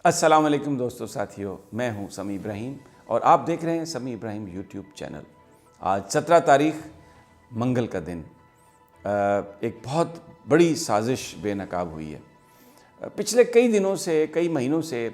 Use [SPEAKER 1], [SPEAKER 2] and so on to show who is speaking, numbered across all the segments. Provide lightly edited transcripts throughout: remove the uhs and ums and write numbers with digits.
[SPEAKER 1] السلام علیکم دوستو ساتھیو، میں ہوں سمیع ابراہیم اور آپ دیکھ رہے ہیں سمیع ابراہیم یوٹیوب چینل۔ آج 17 تاریخ منگل کا دن، ایک بہت بڑی سازش بے نقاب ہوئی ہے۔ پچھلے کئی دنوں سے، کئی مہینوں سے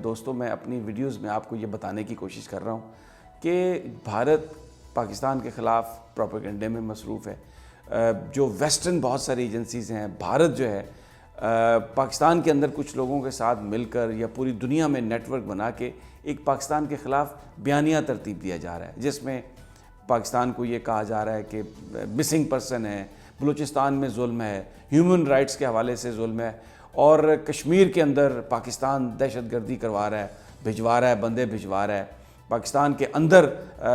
[SPEAKER 1] دوستو میں اپنی ویڈیوز میں آپ کو یہ بتانے کی کوشش کر رہا ہوں کہ بھارت پاکستان کے خلاف پروپیگنڈے میں مصروف ہے۔ جو ویسٹرن بہت ساری ایجنسیز ہیں، بھارت جو ہے پاکستان کے اندر کچھ لوگوں کے ساتھ مل کر یا پوری دنیا میں نیٹ ورک بنا کے ایک پاکستان کے خلاف بیانیہ ترتیب دیا جا رہا ہے، جس میں پاکستان کو یہ کہا جا رہا ہے کہ مسنگ پرسن ہے، بلوچستان میں ظلم ہے، ہیومن رائٹس کے حوالے سے ظلم ہے، اور کشمیر کے اندر پاکستان دہشت گردی کروا رہا ہے، بھجوا رہا ہے، بندے بھجوا رہا ہے، پاکستان کے اندر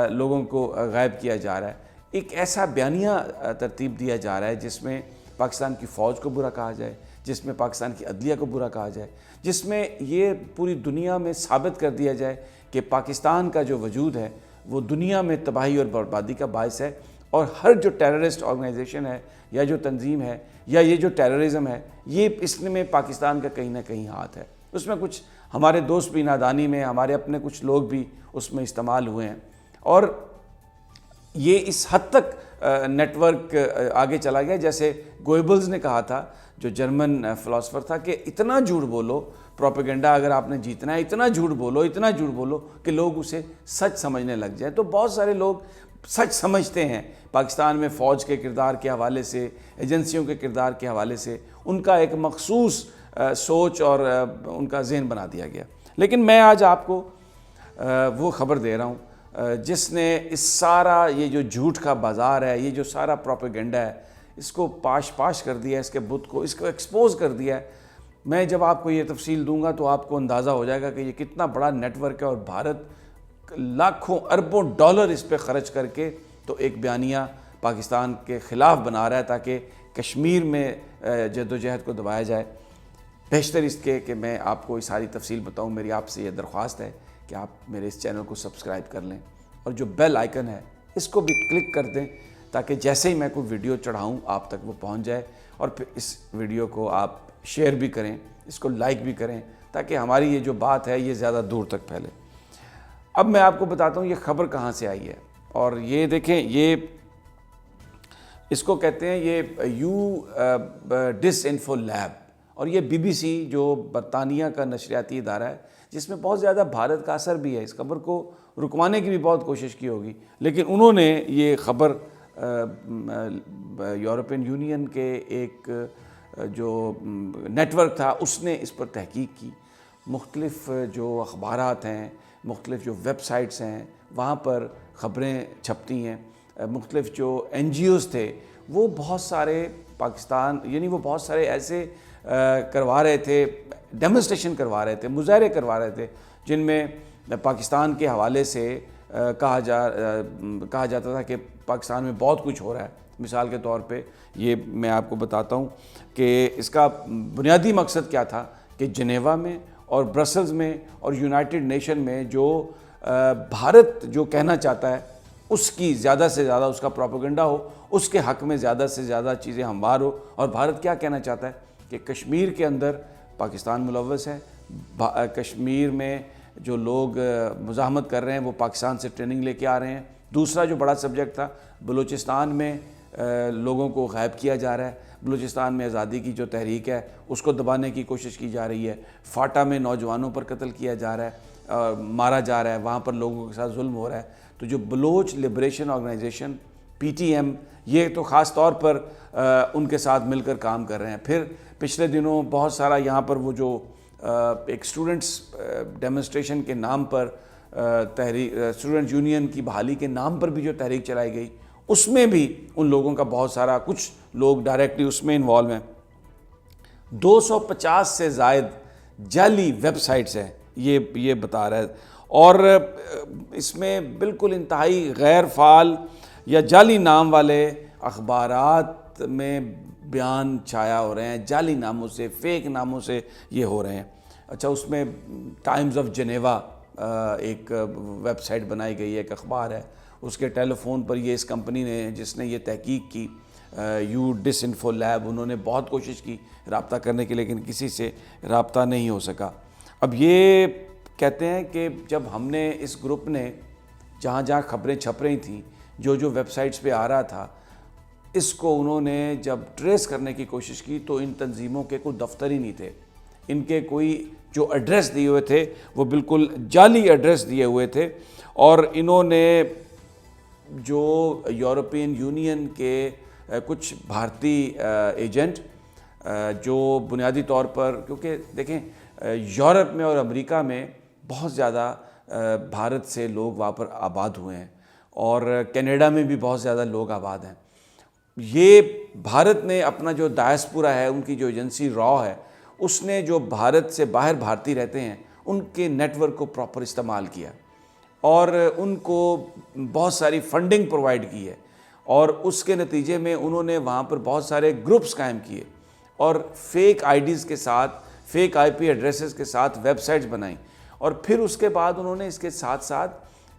[SPEAKER 1] لوگوں کو غائب کیا جا رہا ہے۔ ایک ایسا بیانیہ ترتیب دیا جا رہا ہے جس میں پاکستان کی فوج کو برا کہا جائے، جس میں پاکستان کی عدلیہ کو برا کہا جائے، جس میں یہ پوری دنیا میں ثابت کر دیا جائے کہ پاکستان کا جو وجود ہے وہ دنیا میں تباہی اور بربادی کا باعث ہے، اور ہر جو ٹیررسٹ آرگنائزیشن ہے یا جو تنظیم ہے یا یہ جو ٹیررزم ہے، یہ اس میں پاکستان کا کہیں نہ کہیں ہاتھ ہے۔ اس میں کچھ ہمارے دوست بھی نادانی میں، ہمارے اپنے کچھ لوگ بھی اس میں استعمال ہوئے ہیں، اور یہ اس حد تک نیٹ ورک آگے چلا گیا جیسے گوئبلز نے کہا تھا، جو جرمن فلاسفر تھا، کہ اتنا جھوٹ بولو، پروپیگنڈا اگر آپ نے جیتنا ہے اتنا جھوٹ بولو کہ لوگ اسے سچ سمجھنے لگ جائیں۔ تو بہت سارے لوگ سچ سمجھتے ہیں پاکستان میں فوج کے کردار کے حوالے سے، ایجنسیوں کے کردار کے حوالے سے، ان کا ایک مخصوص سوچ اور ان کا ذہن بنا دیا گیا۔ لیکن میں آج آپ کو وہ خبر دے رہا ہوں جس نے اس سارا یہ جو جھوٹ کا بازار ہے، یہ جو سارا پروپیگنڈا ہے، اس کو پاش کر دیا ہے، اس کے بت کو، اس کو ایکسپوز کر دیا ہے۔ میں جب آپ کو یہ تفصیل دوں گا تو آپ کو اندازہ ہو جائے گا کہ یہ کتنا بڑا نیٹ ورک ہے، اور بھارت لاکھوں اربوں ڈالر اس پہ خرچ کر کے تو ایک بیانیہ پاکستان کے خلاف بنا رہا ہے تاکہ کشمیر میں جدوجہد کو دبایا جائے۔ بیشتر اس کے کہ میں آپ کو یہ ساری تفصیل بتاؤں، میری آپ سے یہ درخواست ہے کہ آپ میرے اس چینل کو سبسکرائب کر لیں، اور جو بیل آئیکن ہے اس کو بھی کلک کر دیں تاکہ جیسے ہی میں کوئی ویڈیو چڑھاؤں آپ تک وہ پہنچ جائے، اور پھر اس ویڈیو کو آپ شیئر بھی کریں، اس کو لائک بھی کریں تاکہ ہماری یہ جو بات ہے یہ زیادہ دور تک پھیلے۔ اب میں آپ کو بتاتا ہوں یہ خبر کہاں سے آئی ہے، اور یہ دیکھیں، یہ اس کو کہتے ہیں یہ ڈس انفو لیب، اور یہ BBC جو برطانیہ کا نشریاتی ادارہ ہے، جس میں بہت زیادہ بھارت کا اثر بھی ہے۔ اس خبر کو رکوانے کی بھی بہت کوشش کی ہوگی، لیکن انہوں نے یہ خبر یورپین یونین کے ایک جو نیٹ ورک تھا اس نے اس پر تحقیق کی۔ مختلف جو اخبارات ہیں، مختلف جو ویب سائٹس ہیں، وہاں پر خبریں چھپتی ہیں۔ مختلف جو NGOs تھے وہ بہت سارے پاکستان، یعنی وہ بہت سارے ایسے کروا رہے تھے، ڈیمونسٹریشن کروا رہے تھے، مظاہرے کروا رہے تھے، جن میں پاکستان کے حوالے سے کہا جاتا تھا کہ پاکستان میں بہت کچھ ہو رہا ہے۔ مثال کے طور پہ یہ میں آپ کو بتاتا ہوں کہ اس کا بنیادی مقصد کیا تھا کہ جنیوا میں اور برسلز میں اور یونائٹڈ نیشن میں جو بھارت جو کہنا چاہتا ہے اس کی زیادہ سے زیادہ اس کا پروپیگنڈا ہو، اس کے حق میں زیادہ سے زیادہ چیزیں ہموار ہو۔ اور بھارت کیا کہنا چاہتا ہے کہ کشمیر کے اندر پاکستان ملوث ہے، کشمیر میں جو لوگ مزاحمت کر رہے ہیں وہ پاکستان سے ٹریننگ لے کے آ رہے ہیں۔ دوسرا جو بڑا سبجیکٹ تھا، بلوچستان میں لوگوں کو غائب کیا جا رہا ہے، بلوچستان میں آزادی کی جو تحریک ہے اس کو دبانے کی کوشش کی جا رہی ہے، فاٹا میں نوجوانوں پر قتل کیا جا رہا ہے، مارا جا رہا ہے، وہاں پر لوگوں کے ساتھ ظلم ہو رہا ہے۔ تو جو بلوچ لبریشن آرگنائزیشن PTM، یہ تو خاص طور پر ان کے ساتھ مل کر کام کر رہے ہیں۔ پھر پچھلے دنوں بہت سارا یہاں پر وہ جو ایک اسٹوڈنٹس ڈیمونسٹریشن کے نام پر تحریک، اسٹوڈنٹ یونین کی بحالی کے نام پر بھی جو تحریک چلائی گئی، اس میں بھی ان لوگوں کا بہت سارا، کچھ لوگ ڈائریکٹلی اس میں انوالو ہیں۔ 250 سے زائد جعلی ویب سائٹس ہیں، یہ بتا رہا ہے، اور اس میں بالکل انتہائی غیر فعال یا جعلی نام والے اخبارات میں بیان چھایا ہو رہے ہیں، جعلی ناموں سے، فیک ناموں سے یہ ہو رہے ہیں۔ اچھا، اس میں ٹائمز آف جنیوا ایک ویب سائٹ بنائی گئی ہے، ایک اخبار ہے، اس کے ٹیلی فون پر یہ اس کمپنی نے جس نے یہ تحقیق کی، ڈس انفو لیب، انہوں نے بہت کوشش کی رابطہ کرنے کی، لیکن کسی سے رابطہ نہیں ہو سکا۔ اب یہ کہتے ہیں کہ جب ہم نے اس گروپ نے جہاں جہاں خبریں چھپ رہی تھیں، جو ویب سائٹس پہ آ رہا تھا، اس کو انہوں نے جب ٹریس کرنے کی کوشش کی تو ان تنظیموں کے کوئی دفتر ہی نہیں تھے، ان کے کوئی جو ایڈریس دیے ہوئے تھے وہ بالکل جعلی ایڈریس دیے ہوئے تھے، اور انہوں نے جو یورپین یونین کے کچھ بھارتی ایجنٹ جو بنیادی طور پر، کیونکہ دیکھیں یورپ میں اور امریکہ میں بہت زیادہ بھارت سے لوگ وہاں پر آباد ہوئے ہیں، اور کینیڈا میں بھی بہت زیادہ لوگ آباد ہیں، یہ بھارت نے اپنا جو ڈائسپورا ہے، ان کی جو ایجنسی را ہے، اس نے جو بھارت سے باہر بھارتی رہتے ہیں ان کے نیٹ ورک کو پراپر استعمال کیا اور ان کو بہت ساری فنڈنگ پرووائڈ کی ہے، اور اس کے نتیجے میں انہوں نے وہاں پر بہت سارے گروپس قائم کیے اور فیک آئی ڈیز کے ساتھ، فیک آئی پی ایڈریسز کے ساتھ ویب سائٹس بنائیں، اور پھر اس کے بعد انہوں نے اس کے ساتھ ساتھ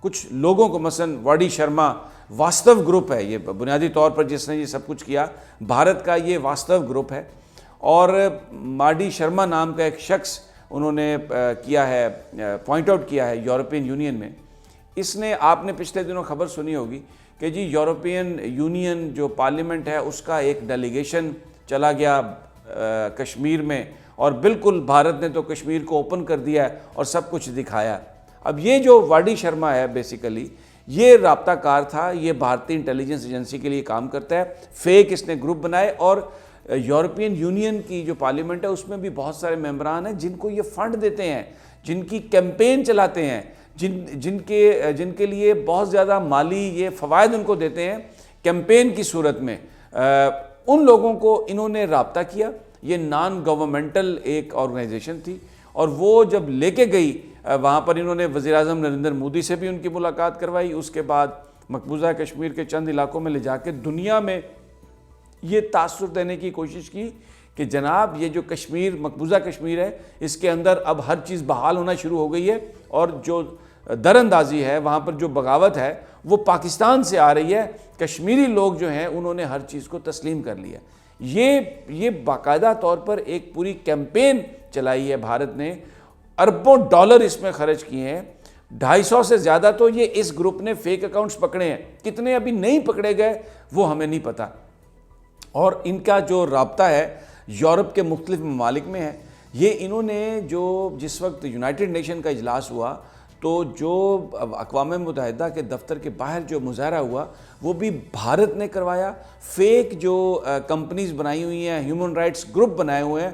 [SPEAKER 1] کچھ لوگوں کو، مثلا واڈی شرما، واستو گروپ ہے یہ بنیادی طور پر جس نے یہ سب کچھ کیا، بھارت کا یہ واستو گروپ ہے، اور ماڈی شرما نام کا ایک شخص انہوں نے کیا ہے، پوائنٹ آؤٹ کیا ہے یورپین یونین میں، اس نے، آپ نے پچھلے دنوں خبر سنی ہوگی کہ جی یورپین یونین جو پارلیمنٹ ہے اس کا ایک ڈیلیگیشن چلا گیا کشمیر میں، اور بالکل بھارت نے تو کشمیر کو اوپن کر دیا ہے اور سب کچھ دکھایا۔ اب یہ جو واڈی شرما ہے بیسیکلی یہ رابطہ کار تھا، یہ بھارتی انٹیلیجنس ایجنسی کے لیے کام کرتا ہے، فیک اس نے گروپ بنائے، اور یورپین یونین کی جو پارلیمنٹ ہے اس میں بھی بہت سارے ممبران ہیں جن کو یہ فنڈ دیتے ہیں، جن کی کیمپین چلاتے ہیں، جن کے لیے بہت زیادہ مالی یہ فوائد ان کو دیتے ہیں کیمپین کی صورت میں، ان لوگوں کو انہوں نے رابطہ کیا۔ یہ نان گورنمنٹل ایک آرگنائزیشن تھی، اور وہ جب لے کے گئی وہاں پر، انہوں نے وزیر اعظم نریندر مودی سے بھی ان کی ملاقات کروائی، اس کے بعد مقبوضہ کشمیر کے چند علاقوں میں لے جا کے دنیا میں یہ تاثر دینے کی کوشش کی کہ جناب یہ جو کشمیر، مقبوضہ کشمیر ہے، اس کے اندر اب ہر چیز بحال ہونا شروع ہو گئی ہے، اور جو در اندازی ہے وہاں پر، جو بغاوت ہے وہ پاکستان سے آ رہی ہے، کشمیری لوگ جو ہیں انہوں نے ہر چیز کو تسلیم کر لیا۔ یہ باقاعدہ طور پر ایک پوری کیمپین چلائی ہے بھارت نے، اربوں ڈالر اس میں خرچ کیے ہیں، 250 سے زیادہ تو یہ اس گروپ نے فیک اکاؤنٹس پکڑے ہیں، کتنے ابھی نہیں پکڑے گئے وہ ہمیں نہیں پتا، اور ان کا جو رابطہ ہے یورپ کے مختلف ممالک میں ہے۔ یہ انہوں نے جس وقت یونائٹڈ نیشن کا اجلاس ہوا تو جو اقوام متحدہ کے دفتر کے باہر جو مظاہرہ ہوا وہ بھی بھارت نے کروایا، فیک جو کمپنیز بنائی ہوئی ہیں، ہیومن رائٹس گروپ بنائے ہوئے ہیں،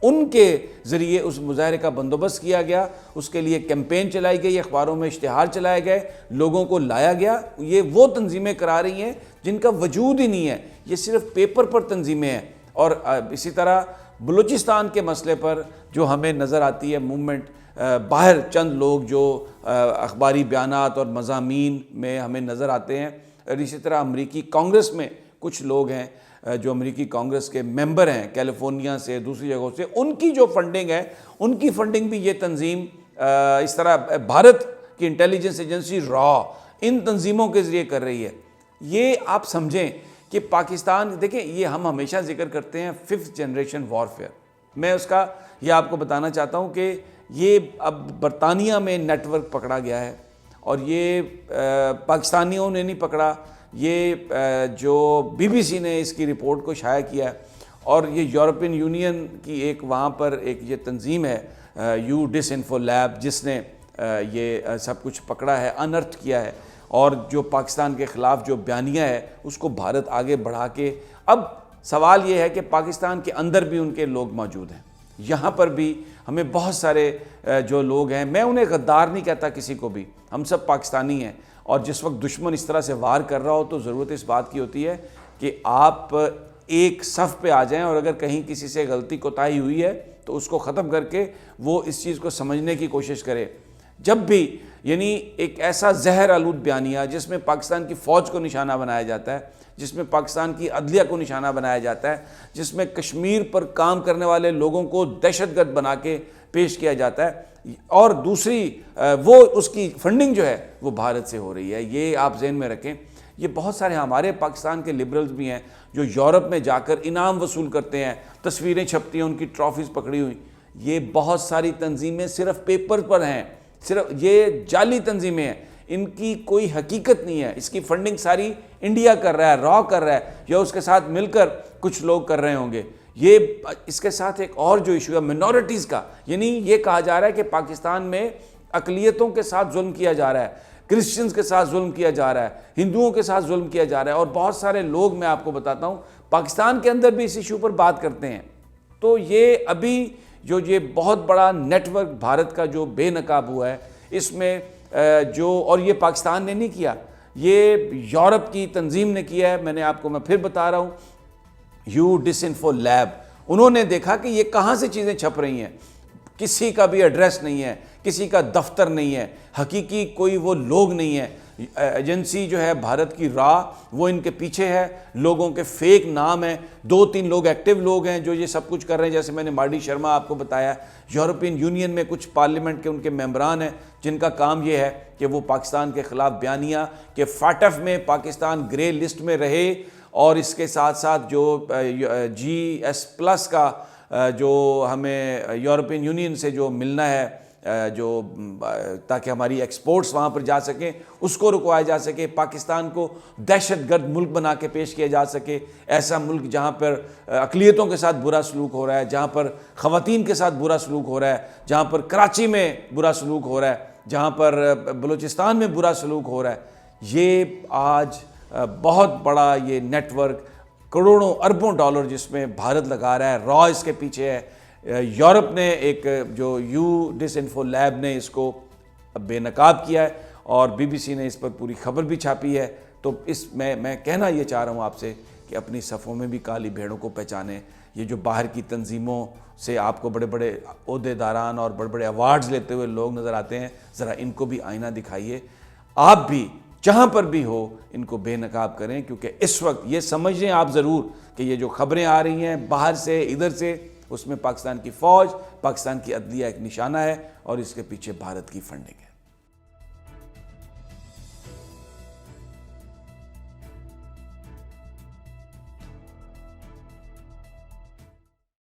[SPEAKER 1] ان کے ذریعے اس مظاہرے کا بندوبست کیا گیا، اس کے لیے کیمپین چلائی گئی، اخباروں میں اشتہار چلائے گئے، لوگوں کو لایا گیا۔ یہ وہ تنظیمیں کرا رہی ہیں جن کا وجود ہی نہیں ہے، یہ صرف پیپر پر تنظیمیں ہیں۔ اور اسی طرح بلوچستان کے مسئلے پر جو ہمیں نظر آتی ہے موومنٹ، باہر چند لوگ جو اخباری بیانات اور مضامین میں ہمیں نظر آتے ہیں، اور اسی طرح امریکی کانگریس میں کچھ لوگ ہیں جو امریکی کانگریس کے ممبر ہیں کیلیفورنیا سے، دوسری جگہوں سے، ان کی جو فنڈنگ ہے، ان کی فنڈنگ بھی یہ تنظیم اس طرح بھارت کی انٹیلیجنس ایجنسی را ان تنظیموں کے ذریعے کر رہی ہے۔ یہ آپ سمجھیں کہ پاکستان، دیکھیں یہ ہم ہمیشہ ذکر کرتے ہیں 5th جنریشن وارفیئر، میں اس کا یہ آپ کو بتانا چاہتا ہوں کہ یہ اب برطانیہ میں نیٹ ورک پکڑا گیا ہے، اور یہ پاکستانیوں نے نہیں پکڑا، یہ جو BBC نے اس کی رپورٹ کو شائع کیا ہے، اور یہ یورپین یونین کی ایک وہاں پر ایک یہ تنظیم ہے یو ڈس انفو لیب، جس نے یہ سب کچھ پکڑا ہے، انرتھ کیا ہے، اور جو پاکستان کے خلاف جو بیانیہ ہے اس کو بھارت آگے بڑھا کے، اب سوال یہ ہے کہ پاکستان کے اندر بھی ان کے لوگ موجود ہیں، یہاں پر بھی ہمیں بہت سارے جو لوگ ہیں، میں انہیں غدار نہیں کہتا کسی کو بھی، ہم سب پاکستانی ہیں، اور جس وقت دشمن اس طرح سے وار کر رہا ہو تو ضرورت اس بات کی ہوتی ہے کہ آپ ایک صف پہ آ جائیں، اور اگر کہیں کسی سے غلطی کوتاہی ہوئی ہے تو اس کو ختم کر کے وہ اس چیز کو سمجھنے کی کوشش کرے۔ جب بھی یعنی ایک ایسا زہر آلود بیانیہ جس میں پاکستان کی فوج کو نشانہ بنایا جاتا ہے، جس میں پاکستان کی عدلیہ کو نشانہ بنایا جاتا ہے، جس میں کشمیر پر کام کرنے والے لوگوں کو دہشت گرد بنا کے پیش کیا جاتا ہے، اور دوسری وہ اس کی فنڈنگ جو ہے وہ بھارت سے ہو رہی ہے، یہ آپ ذہن میں رکھیں۔ یہ بہت سارے ہمارے پاکستان کے لبرلز بھی ہیں جو یورپ میں جا کر انعام وصول کرتے ہیں، تصویریں چھپتی ہیں ان کی ٹرافیز پکڑی ہوئی، یہ بہت ساری تنظیمیں صرف پیپر پر ہیں، صرف یہ جعلی تنظیمیں ہیں، ان کی کوئی حقیقت نہیں ہے. اس کی فنڈنگ ساری انڈیا کر رہا ہے، را کر رہا ہے، یا اس کے ساتھ مل کر کچھ لوگ کر رہے ہوں گے. یہ اس کے ساتھ ایک اور جو ایشو ہے منورٹیز کا، یعنی یہ کہا جا رہا ہے کہ پاکستان میں اقلیتوں کے ساتھ ظلم کیا جا رہا ہے، کرسچنز کے ساتھ ظلم کیا جا رہا ہے، ہندوؤں کے ساتھ ظلم کیا جا رہا ہے، اور بہت سارے لوگ میں آپ کو بتاتا ہوں پاکستان کے اندر بھی اس ایشو پر بات کرتے ہیں. تو یہ ابھی جو یہ بہت بڑا نیٹ ورک بھارت کا جو بے نقاب ہوا ہے، اس میں اور یہ پاکستان نے نہیں کیا، یہ یورپ کی تنظیم نے کیا ہے. میں پھر بتا رہا ہوں، یو ڈس انفو لیب، انہوں نے دیکھا کہ یہ کہاں سے چیزیں چھپ رہی ہیں، کسی کا بھی ایڈریس نہیں ہے، کسی کا دفتر نہیں ہے، حقیقی کوئی وہ لوگ نہیں ہے. ایجنسی جو ہے بھارت کی را، وہ ان کے پیچھے ہے، لوگوں کے فیک نام ہیں، 2-3 لوگ ایکٹیو لوگ ہیں جو یہ سب کچھ کر رہے ہیں. جیسے میں نے مارڈی شرما آپ کو بتایا، یورپین یونین میں کچھ پارلیمنٹ کے ان کے ممبران ہیں جن کا کام یہ ہے کہ وہ پاکستان کے خلاف بیانیہ کہ فاٹف میں پاکستان گرے لسٹ میں رہے، اور اس کے ساتھ ساتھ جو GS+ کا جو ہمیں یورپین یونین سے جو ملنا ہے، جو تاکہ ہماری ایکسپورٹس وہاں پر جا سکیں، اس کو رکوایا جا سکے. پاکستان کو دہشت گرد ملک بنا کے پیش کیا جا سکے، ایسا ملک جہاں پر اقلیتوں کے ساتھ برا سلوک ہو رہا ہے، جہاں پر خواتین کے ساتھ برا سلوک ہو رہا ہے، جہاں پر کراچی میں برا سلوک ہو رہا ہے، جہاں پر بلوچستان میں برا سلوک ہو رہا ہے. یہ آج بہت بڑا یہ نیٹ ورک کروڑوں اربوں ڈالر جس میں بھارت لگا رہا ہے، را اس کے پیچھے ہے. یورپ نے ایک جو یو ڈس انفو لیب نے اس کو بے نقاب کیا ہے، اور BBC نے اس پر پوری خبر بھی چھاپی ہے. تو اس میں کہنا یہ چاہ رہا ہوں آپ سے کہ اپنی صفوں میں بھی کالی بھیڑوں کو پہچانیں. یہ جو باہر کی تنظیموں سے آپ کو بڑے بڑے عہدے داران اور بڑے بڑے ایوارڈز لیتے ہوئے لوگ نظر آتے ہیں، ذرا ان کو بھی آئینہ دکھائیے. آپ بھی جہاں پر بھی ہو ان کو بے نقاب کریں، کیونکہ اس وقت یہ سمجھ لیں آپ ضرور کہ یہ جو خبریں آ رہی ہیں باہر سے ادھر سے، اس میں پاکستان کی فوج، پاکستان کی عدلیہ ایک نشانہ ہے، اور اس کے پیچھے بھارت کی فنڈنگ ہے.